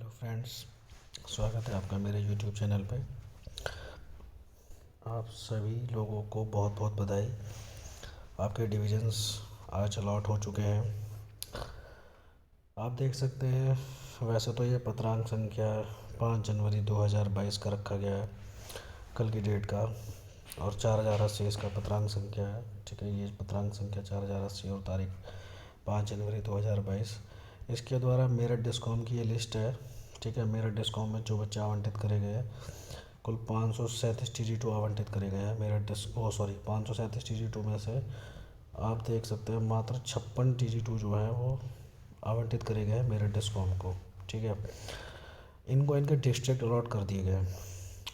Hello friends, स्वागत है आपका मेरे यूट्यूब चैनल पे। आप सभी लोगों को बहुत बहुत बधाई। आपके डिविजन्स आज अलॉट हो चुके हैं। आप देख सकते हैं, वैसे तो ये पत्रांक संख्या 5 जनवरी 2022 का रखा गया है, कल की डेट का, और 4080 इसका पत्रांक संख्या है। ठीक है, ये पत्रांक संख्या 4080 और तारीख 5 जनवरी 2022। इसके द्वारा मेरठ डिस्कॉम की ये लिस्ट है। ठीक है, मेरठ डिस्कॉम में जो बच्चे आवंटित करे गए हैं, कुल 537 TG2 आवंटित करे गए हैं। मेरठ डिस्क 537 TG2 में से आप देख सकते हैं मात्र 56 TG2 जो है वो आवंटित करे गए हैं मेरठ डिस्कॉम को। ठीक है, इनको इनके डिस्ट्रिक्ट अलॉट कर दिए गए,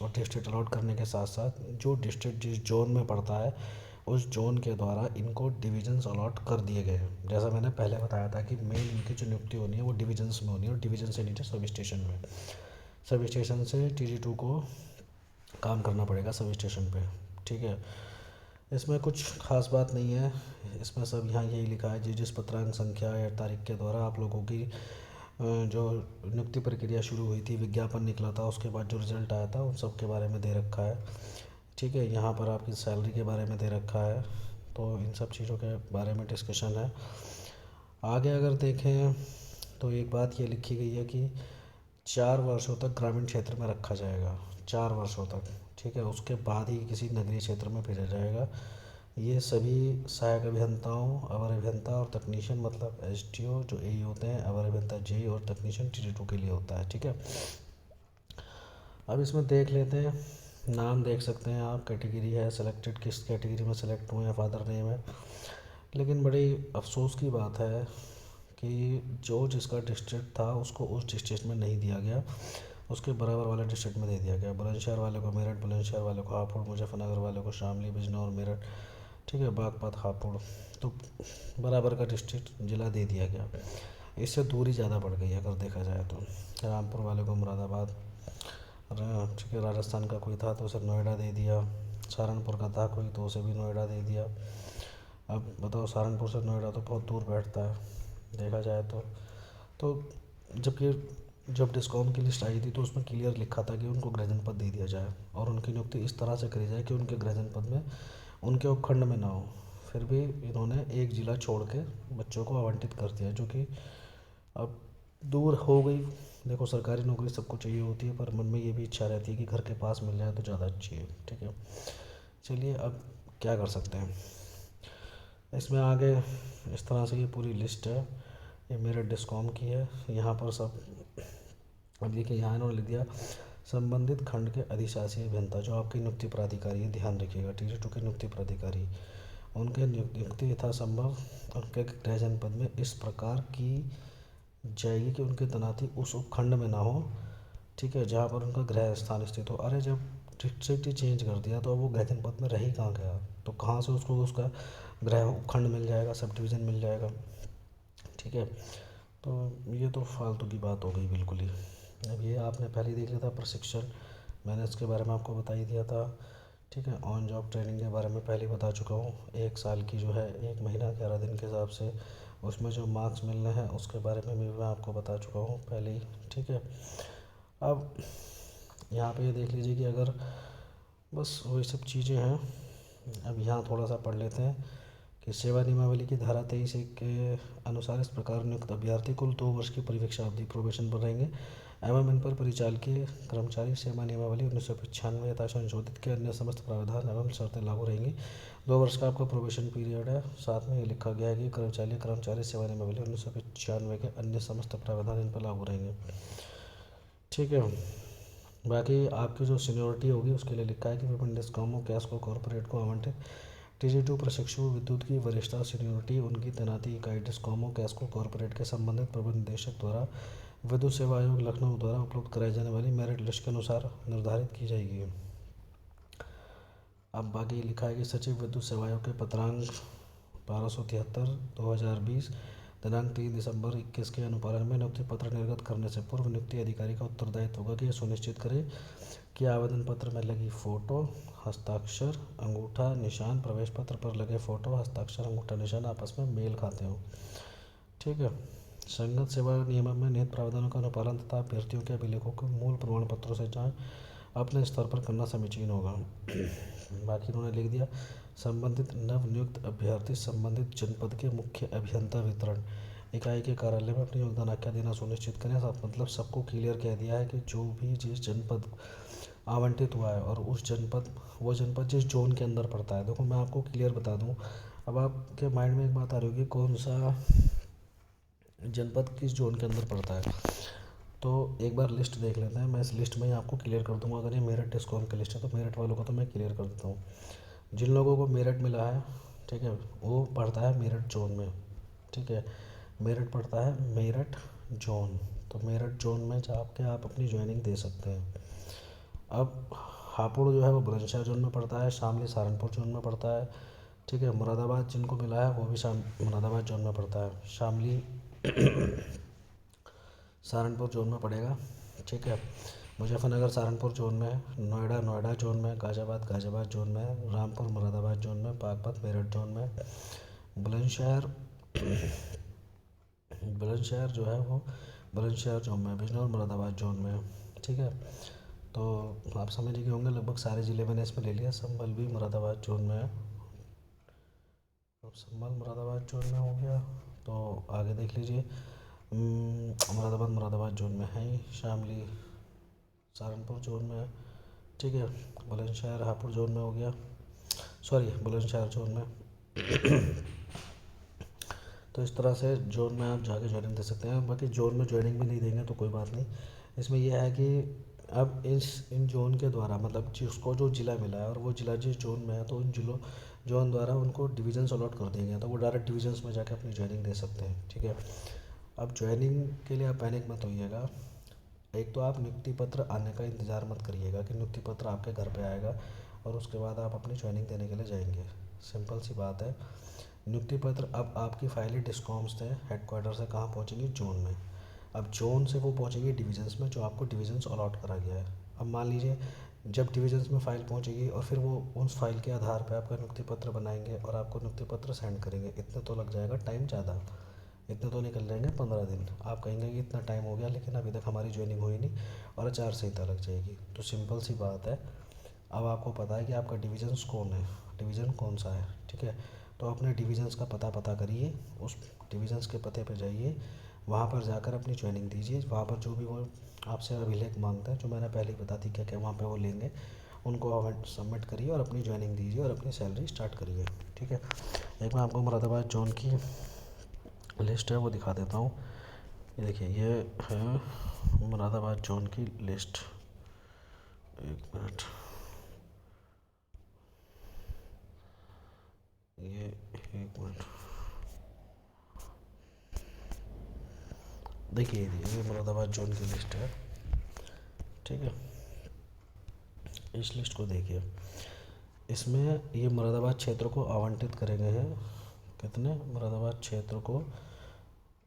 और डिस्ट्रिक्ट अलॉट करने के साथ साथ जो डिस्ट्रिक्ट जिस जोन में पड़ता है उस जोन के द्वारा इनको डिविजन्स अलॉट कर दिए गए हैं। जैसा मैंने पहले बताया था कि मेन इनकी जो नियुक्ति होनी है वो डिविजन्स में होनी है, और डिवीजन से नीचे सब स्टेशन में, सब स्टेशन से TG2 को काम करना पड़ेगा सब स्टेशन पे। ठीक है, इसमें कुछ खास बात नहीं है। इसमें सब यहाँ यही लिखा है, जिस पत्रांक संख्या या तारीख के द्वारा आप लोगों की जो नियुक्ति प्रक्रिया शुरू हुई थी, विज्ञापन निकला था, उसके बाद जो रिजल्ट आया था, उन सब के बारे में दे रखा है। ठीक है, यहाँ पर आपकी सैलरी के बारे में दे रखा है, तो इन सब चीज़ों के बारे में डिस्कशन है। आगे अगर देखें तो एक बात ये लिखी गई है कि 4 वर्षों तक ग्रामीण क्षेत्र में रखा जाएगा, 4 वर्षों तक। ठीक है, उसके बाद ही किसी नगरीय क्षेत्र में भेजा जाएगा। ये सभी सहायक अभियंताओं, अवर अभियंता और तकनीशियन, मतलब SDO जो AE होते हैं, अवर अभियंता JE और तकनीशियन TG2 के लिए होता है। ठीक है, अब इसमें देख लेते हैं। नाम देख सकते हैं आप, कैटेगरी है सिलेक्टेड, किस कैटेगरी में सेलेक्ट हुए हैं, फादर नेम है। लेकिन बड़ी अफसोस की बात है कि जो जिसका डिस्ट्रिक्ट था उसको उस डिस्ट्रिक्ट में नहीं दिया गया, उसके बराबर वाले डिस्ट्रिक्ट में दे दिया गया। बुलंदशहर वाले को मेरठ, बुलंदशहर वाले को हापुड़, मुजफ्फरनगर वाले को शामली, बिजनौर, मेरठ, ठीक है, बागपत, हापुड़, तो बराबर का डिस्ट्रिक्ट जिला दे दिया गया। इससे दूरी ज़्यादा बढ़ गई अगर देखा जाए तो। रामपुर वाले को मुरादाबाद, ठीक है, राजस्थान का कोई था तो उसे नोएडा दे दिया। सहारनपुर का था कोई तो उसे भी नोएडा दे दिया। अब बताओ, सहारनपुर से नोएडा तो बहुत दूर बैठता है देखा जाए तो जबकि जब डिस्कॉम की लिस्ट आई थी तो उसमें क्लियर लिखा था कि उनको गृह जनपद दे दिया जाए, और उनकी नियुक्ति इस तरह से करी जाए कि उनके गृह जनपद में, उनके उपखंड में ना हो। फिर भी इन्होंने एक ज़िला छोड़ के बच्चों को आवंटित कर दिया, जो कि अब दूर हो गई। देखो, सरकारी नौकरी सबको चाहिए होती है, पर मन में ये भी इच्छा रहती है कि घर के पास मिल जाए तो ज़्यादा अच्छी है। ठीक है, चलिए अब क्या कर सकते हैं इसमें आगे। इस तरह से ये पूरी लिस्ट है, ये मेरे डिस्कॉम की है। यहाँ पर सब, अब देखिए यहाँ इन्होंने लिख दिया संबंधित खंड के अधिशासी अभियंता, जो आपके नियुक्ति प्राधिकारी है, ध्यान रखिएगा, TG2 के नियुक्ति प्राधिकारी, उनके नियुक्ति यथासंभव उनके गृह जनपद में इस प्रकार की जाएगी कि उनकी तैनाती उस उपखंड में ना हो। ठीक है, जहाँ पर उनका गृह स्थान स्थित हो। अरे जब डिस्ट्रिक्ट ही चेंज कर दिया तो अब वो गृह जनपद में रह ही कहाँ गया, तो कहाँ से उसको उसका गृह उपखंड मिल जाएगा, सब डिवीज़न मिल जाएगा। ठीक है, तो ये तो फालतू की बात हो गई बिल्कुल ही। अब ये आपने पहले ही देख लिया था प्रशिक्षण, मैंने इसके बारे में आपको बता ही दिया था। ठीक है, ऑन जॉब ट्रेनिंग के बारे में पहले बता चुका हूँ। 1 साल की जो है, 1 महीना 11 दिन के हिसाब से उसमें जो मार्क्स मिलने हैं उसके बारे में भी मैं आपको बता चुका हूँ पहले ही। ठीक है, अब यहाँ पे ये देख लीजिए कि अगर बस वही सब चीज़ें हैं। अब यहाँ थोड़ा सा पढ़ लेते हैं कि सेवा नियमावली की धारा 23 के अनुसार इस प्रकार नियुक्त अभ्यर्थी कुल 2 वर्ष की परिवीक्षा अवधि प्रोबेशन पर रहेंगे, एवं इन पर परिचालकीय कर्मचारी सेवा नियमावली 1995 यथा संशोधित के अन्य समस्त प्रावधान एवं शर्तें लागू रहेंगी। 2 वर्ष का आपका प्रोबेशन पीरियड है। साथ में ये लिखा गया है कि कर्मचारी सेवा नियमावली 1995 के अन्य समस्त प्रावधान इन पर लागू रहेंगे। ठीक है, बाकी आपकी जो सीनियोरिटी होगी उसके लिए लिखा है कि विभिन्न डिस्कॉमों, कैस्को, कॉरपोरेट को आवंटित TG2 प्रशिक्षु विद्युत की वरिष्ठता सीनियोरिटी उनकी तैनाती इकाई डिस्कॉमों, कैस्को, कॉरपोरेट के संबंधित प्रबंध निदेशक द्वारा विद्युत सेवा आयोग लखनऊ द्वारा उपलब्ध कराई जाने वाली मेरिट लिस्ट के अनुसार निर्धारित की जाएगी। अब बाकी लिखा है कि सचिव विद्युत सेवा आयोग के पत्रांक 1273/2020 दिनांक 3 दिसंबर 2021 के अनुपालन में नियुक्ति पत्र निर्गत करने से पूर्व नियुक्ति अधिकारी का उत्तरदायित्व होगा कि यह सुनिश्चित करे कि आवेदन पत्र में लगी फ़ोटो, हस्ताक्षर, अंगूठा निशान, प्रवेश पत्र पर लगे फ़ोटो, हस्ताक्षर, अंगूठा निशान आपस में मेल खाते हों। ठीक है, संगत सेवा नियम में निहित प्रावधानों का अनुपालन तथा अभ्यर्थियों के अभिलेखों को मूल प्रमाण पत्रों से जांच अपने स्तर पर करना समीचीन होगा। बाकी उन्होंने लिख दिया, संबंधित नवनियुक्त अभ्यर्थी संबंधित जनपद के मुख्य अभियंता वितरण इकाई के कार्यालय में अपनी योगदान आख्या देना सुनिश्चित करें। मतलब सबको क्लियर कह दिया है कि जो भी जिस जनपद आवंटित हुआ है और उस जनपद वो जनपद जिस जोन के अंदर पड़ता है। देखो मैं आपको क्लियर बता दूं, अब आपके माइंड में एक बात आ रही होगी कौन सा जनपद किस जोन के अंदर पड़ता है, तो एक बार लिस्ट देख लेते हैं। मैं इस लिस्ट में ही आपको क्लियर कर दूंगा। अगर ये मेरठ डिस्कॉम की लिस्ट है तो मेरठ वालों को तो मैं क्लियर कर देता हूँ। जिन लोगों को मेरठ मिला है, ठीक है, वो पड़ता है मेरठ जोन में, ठीक है, मेरठ पड़ता है मेरठ जोन। तो मेरठ जोन में जाके आप अपनी ज्वाइनिंग दे सकते हैं। अब हापुड़ जो है वो बुलंदशहर जोन में पड़ता है, शामली सहारनपुर जोन में पड़ता है, ठीक है। मुरादाबाद जिनको मिला है वो भी मुरादाबाद जोन में पड़ता है, शामली सहारनपुर जोन में पड़ेगा, ठीक है। मुजफ्फरनगर सहारनपुर जोन में, नोएडा नोएडा जोन में, गाज़ियाबाद गाज़ियाबाद जोन में, रामपुर मुरादाबाद जोन में, बागपत मेरठ जोन में, बुलंदशहर बुलंदशहर जो है वो बुलंदशहर जोन में, बिजनौर मुरादाबाद जोन में, ठीक है। तो आप समझ गए होंगे लगभग सारे ज़िले मैंने इसमें ले लिया। संभल भी मुरादाबाद जोन में है, तो संभल मुरादाबाद जोन में हो गया। तो आगे देख लीजिए, मुरादाबाद जोन में है ही, शामली सहारनपुर जोन में है, ठीक है। बुलंदशहर हापुड़ जोन में हो गया, सॉरी बुलंदशहर जोन में। तो इस तरह से जोन में आप जाके ज्वाइनिंग दे सकते हैं। बाकी जोन में ज्वाइनिंग भी नहीं देंगे तो कोई बात नहीं। इसमें यह है कि अब इन जोन के द्वारा मतलब जिसको जो ज़िला मिला है और वो ज़िला जिस जोन में है तो उन जिलों जोन द्वारा उनको डिविजन्स अलॉट कर दिए गए, तो वो डायरेक्ट डिविजन्स में जाके अपनी ज्वाइनिंग दे सकते हैं, ठीक है। अब ज्वाइनिंग के लिए आप पैनिक मत होइएगा। एक तो आप नियुक्ति पत्र आने का इंतज़ार मत करिएगा कि नियुक्ति पत्र आपके घर पे आएगा और उसके बाद आप अपनी ज्वाइनिंग देने के लिए जाएंगे। सिंपल सी बात है, नियुक्ति पत्र अब आपकी फाइलें डिस्कॉम से हेडक्वार्टर से कहाँ पहुँचेंगी, जोन में। अब जोन से वो पहुँचेगी डिविजन्स में, जो आपको डिविजन्स अलॉट करा गया है। अब मान लीजिए जब डिविजन्स में फ़ाइल पहुँचेगी और फिर वो उस फाइल के आधार पर आपका नियुक्ति पत्र बनाएंगे और आपको नियुक्ति पत्र सेंड करेंगे। इतने तो लग जाएगा टाइम ज़्यादा, इतने तो निकल जाएंगे 15 दिन। आप कहेंगे कि इतना टाइम हो गया लेकिन अभी तक हमारी ज्वाइनिंग हुई नहीं और आचार संहिता लग जाएगी। तो सिंपल सी बात है, अब आपको पता है कि आपका डिविजन्स कौन है, डिवीज़न कौन सा है, ठीक है। तो अपने डिविजन्स का पता करिए, उस डिविजन्स के पते पे जाइए, वहाँ पर जाकर अपनी ज्वाइनिंग दीजिए। वहाँ पर जो भी वो आपसे अभिलेख मांगते हैं, जो मैंने पहले ही बता दी क्या क्या वहाँ पे वो लेंगे, उनको सबमिट करिए और अपनी ज्वाइनिंग दीजिए और अपनी सैलरी स्टार्ट करिए, ठीक है। एक मैं आपको मुरादाबाद जोन की लिस्ट है वो दिखा देता हूँ। ये देखिए, ये है मुरादाबाद जोन की लिस्ट। एक मिनट, ये एक मिनट देखिए, ये मुरादाबाद जोन की लिस्ट है, ठीक है। इस लिस्ट को देखिए, इसमें ये मुरादाबाद क्षेत्र को आवंटित करे गए हैं। कितने मुरादाबाद क्षेत्र को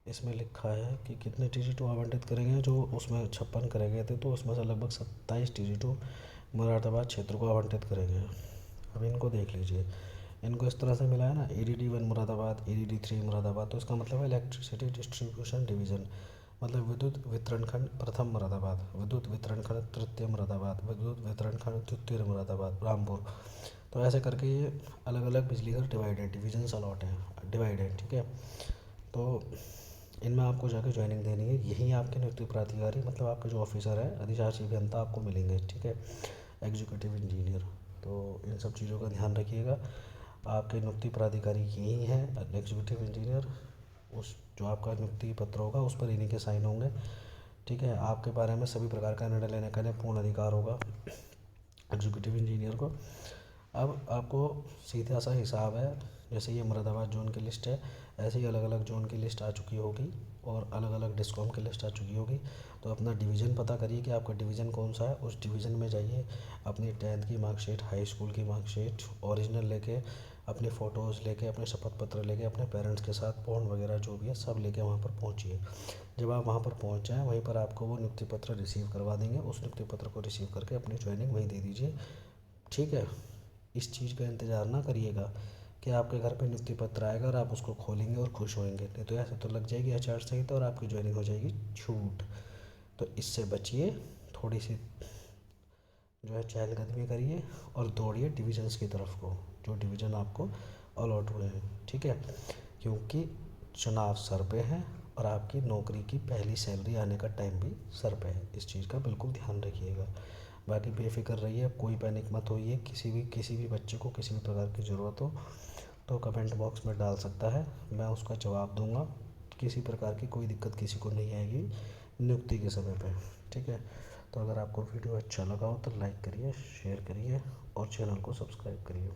इसमें लिखा है कि कितने टी2 आवंटित करेंगे, जो उसमें 56 करे गए थे तो उसमें से लगभग 27 टी2 मुरादाबाद क्षेत्र को आवंटित करेंगे। अब इनको देख लीजिए, इनको इस तरह से मिला है ना, EDD1 मुरादाबाद, EDD3 मुरादाबाद, तो इसका मतलब है इलेक्ट्रिसिटी डिस्ट्रीब्यूशन डिवीज़न, मतलब विद्युत वितरण खंड प्रथम मुरादाबाद, विद्युत वितरण खंड तृतीय मुरादाबाद, विद्युत वितरण खंड द्वितीय मुरादाबाद रामपुर। तो ऐसे करके ये अलग अलग बिजली घर डिवाइड है, डिविजन्स अलॉट हैं, डिवाइड है, ठीक है। तो इनमें आपको जाकर ज्वाइनिंग देनी है। यही आपके नियुक्ति प्राधिकारी मतलब आपके जो ऑफिसर है, अधिशासी अभियंता आपको मिलेंगे, ठीक है, एग्जीक्यूटिव इंजीनियर। तो इन सब चीज़ों का ध्यान रखिएगा। आपके नियुक्ति प्राधिकारी यही है, एग्जीक्यूटिव इंजीनियर। उस जो आपका नियुक्ति पत्र होगा उस पर इन्हीं के साइन होंगे, ठीक है। आपके बारे में सभी प्रकार का निर्णय लेने का पूर्ण अधिकार होगा एग्जीक्यूटिव इंजीनियर को। अब आपको सीधा सा हिसाब है, जैसे ये मुरादाबाद जोन की लिस्ट है, ऐसे ही अलग अलग जोन की लिस्ट आ चुकी होगी और अलग अलग डिस्कॉम की लिस्ट आ चुकी होगी। तो अपना डिवीज़न पता करिए कि आपका डिवीज़न कौन सा है, उस डिवीज़न में जाइए, अपनी 10th की मार्कशीट, हाई स्कूल की मार्कशीट ओरिजिनल लेके, अपनी फ़ोटोज़ लेके, अपने शपथ पत्र लेके, अपने पेरेंट्स के साथ बॉन्ड वगैरह जो भी है सब लेके वहाँ पर पहुँचिए। जब आप वहाँ पर पहुँच जाएँ, वहीं पर आपको वो नियुक्ति पत्र रिसीव करवा देंगे। उस नियुक्ति पत्र को रिसीव करके अपनी ज्वाइनिंग वहीं दे दीजिए, ठीक है। इस चीज़ का इंतज़ार ना करिएगा कि आपके घर पे नियुक्ति पत्र आएगा और आप उसको खोलेंगे और खुश होंगे, नहीं तो ऐसे तो लग जाएगी आचार संहिता और आपकी ज्वाइनिंग हो जाएगी छूट। तो इससे बचिए, थोड़ी सी जो है चहलकदमी करिए और दौड़िए डिविजन्स की तरफ को, जो डिवीज़न आपको अलॉट हुए हैं, ठीक है। क्योंकि चुनाव सर पे है और आपकी नौकरी की पहली सैलरी आने का टाइम भी सर पे है, इस चीज़ का बिल्कुल ध्यान रखिएगा। बाकी बेफिक्र रहिए, कोई पैनिक मत होइए, किसी भी बच्चे को किसी भी प्रकार की ज़रूरत हो तो कमेंट बॉक्स में डाल सकता है, मैं उसका जवाब दूंगा। किसी प्रकार की कोई दिक्कत किसी को नहीं आएगी नियुक्ति के समय पे, ठीक है। तो अगर आपको वीडियो अच्छा लगा हो तो लाइक करिए, शेयर करिए और चैनल को सब्सक्राइब करिए।